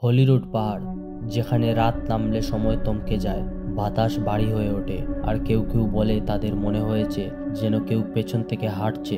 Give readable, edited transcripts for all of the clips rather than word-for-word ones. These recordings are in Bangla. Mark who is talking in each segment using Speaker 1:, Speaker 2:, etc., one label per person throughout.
Speaker 1: হলিরুড পাহাড়, যেখানে রাত নামলে সময় থমকে যায়, বাতাস ভারী হয়ে ওঠে, আর কেউ কেউ বলে তাদের মনে হয়েছে যেন কেউ পেছন থেকে হাঁটছে,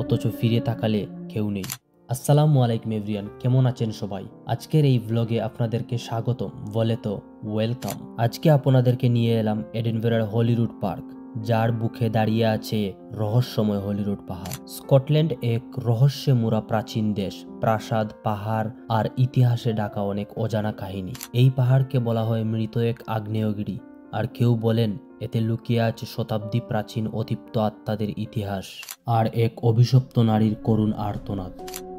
Speaker 1: অথচ ফিরে তাকালে কেউ নেই। আসসালামু আলাইকুম এভরিওয়ান, কেমন আছেন সবাই? আজকের এই ভ্লগে আপনাদেরকে স্বাগতম, বলে তো ওয়েলকাম। আজকে আপনাদেরকে নিয়ে এলাম এডিনবরার হলিরুড পার্ক, যার বুকে দাঁড়িয়ে আছে রহস্যময় হলিরুড পাহাড়। স্কটল্যান্ড এক রহস্যে মোড়া প্রাচীন দেশ, প্রাসাদ, পাহাড় আর ইতিহাসে ঢাকা অনেক অজানা কাহিনী। এই পাহাড়কে বলা হয় মৃত এক আগ্নেয়গিরি, আর কেউ বলেন এতে লুকিয়ে আছে শতাব্দী প্রাচীন অতৃপ্ত আত্মাদের ইতিহাস আর এক অভিশপ্ত নারীর করুণ আর্তনাদ।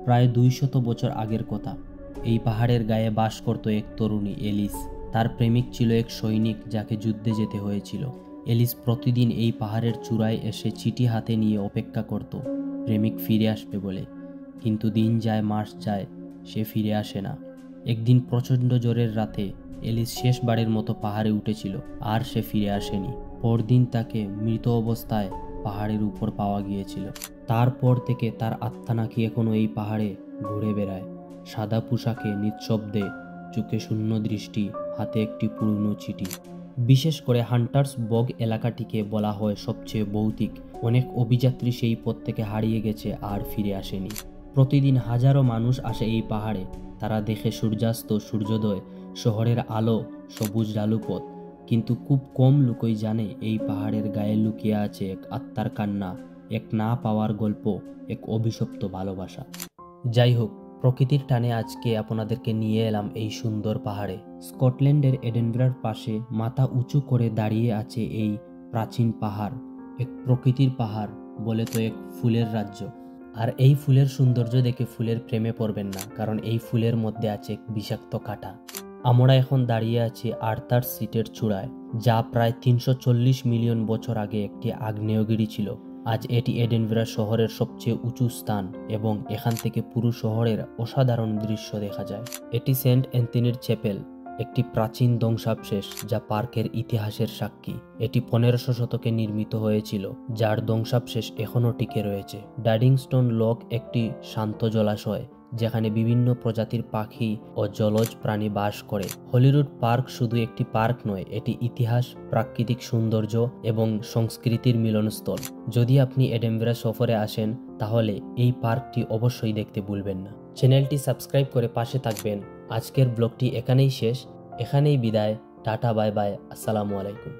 Speaker 1: প্রায় 200 বছর আগের কথা। এই পাহাড়ের গায়ে বাস করত এক তরুণী, এলিস। তার প্রেমিক ছিল এক সৈনিক যাকে যুদ্ধে যেতে হয়েছিল। এলিস প্রতিদিন এই পাহাড়ের চূড়ায় এসে চিঠি হাতে নিয়ে অপেক্ষা করত প্রেমিক ফিরে আসবে বলে। কিন্তু দিন যায়, মাস যায়, সে ফিরে আসে না। একদিন প্রচণ্ড জ্বরের রাতে এলিস শেষবারের মতো পাহাড়ে উঠেছিল, আর সে ফিরে আসেনি। পরদিন তাকে মৃত অবস্থায় পাহাড়ের উপর পাওয়া গিয়েছিল। তারপর থেকে তার আত্মা নাকি এখনো এই পাহাড়ে ঘুরে বেড়ায়, সাদা পোশাকে, নিঃশব্দে, চোখে শূন্য দৃষ্টি, হাতে একটি পুরনো চিঠি। বিশেষ করে হান্টার্স বগ এলাকাটিকে বলা হয় সবচেয়ে ভৌতিক। অনেক অভিযাত্রী সেই পথ থেকে হারিয়ে গেছে আর ফিরে আসেনি। প্রতিদিন হাজারো মানুষ আসে এই পাহাড়ে। তারা দেখে সূর্যাস্ত, সূর্যোদয়, শহরের আলো, সবুজ ঢালুপথ। কিন্তু খুব কম লোকই জানে এই পাহাড়ের গায়ে লুকিয়ে আছে এক আত্মার কান্না, এক না পাওয়ার গল্প, এক অভিশপ্ত ভালোবাসা। যাই হোক, প্রকৃতির টানে আজকে আপনাদেরকে নিয়ে এলাম এই সুন্দর পাহাড়ে। স্কটল্যান্ডের এডিনবরার পাশে মাথা উঁচু করে দাঁড়িয়ে আছে এই প্রাচীন পাহাড়। এক প্রকৃতির পাহাড়, বলে তো এক ফুলের রাজ্য। আর এই ফুলের সৌন্দর্য দেখে ফুলের প্রেমে পড়বেন না, কারণ এই ফুলের মধ্যে আছে এক বিষাক্ত কাঁটা। আমরা এখন দাঁড়িয়ে আছি আর্থার সিটের চূড়ায়, যা প্রায় 340 মিলিয়ন বছর আগে একটি আগ্নেয়গিরি ছিল। আজ এটি এডিনবরা শহরের সবচেয়ে উঁচু স্থান, এবং এখান থেকে পুরো শহরের অসাধারণ দৃশ্য দেখা যায়। এটি সেন্ট অ্যান্থনির চ্যাপেল, একটি প্রাচীন ধ্বংসাবশেষ যা পার্কের ইতিহাসের সাক্ষী। এটি 1500 শতকে নির্মিত হয়েছিল, যার ধ্বংসাবশেষ এখনও টিকে রয়েছে। ডাডিংস্টোন লক একটি শান্ত জলাশয়, যেখানে বিভিন্ন প্রজাতির পাখি ও জলজ প্রাণী বাস করে। হলিরুড পার্ক শুধু একটি পার্ক নয়, এটি ইতিহাস, প্রাকৃতিক সৌন্দর্য এবং সংস্কৃতির মিলনস্থল। যদি আপনি এডিনবরা সফরে আসেন, তাহলে এই পার্কটি অবশ্যই দেখতে ভুলবেন না। চ্যানেলটি সাবস্ক্রাইব করে পাশে থাকবেন। আজকের ব্লগটি এখানেই শেষ, এখানেই বিদায়। টাটা, বাই বাই, আসসালামু আলাইকুম।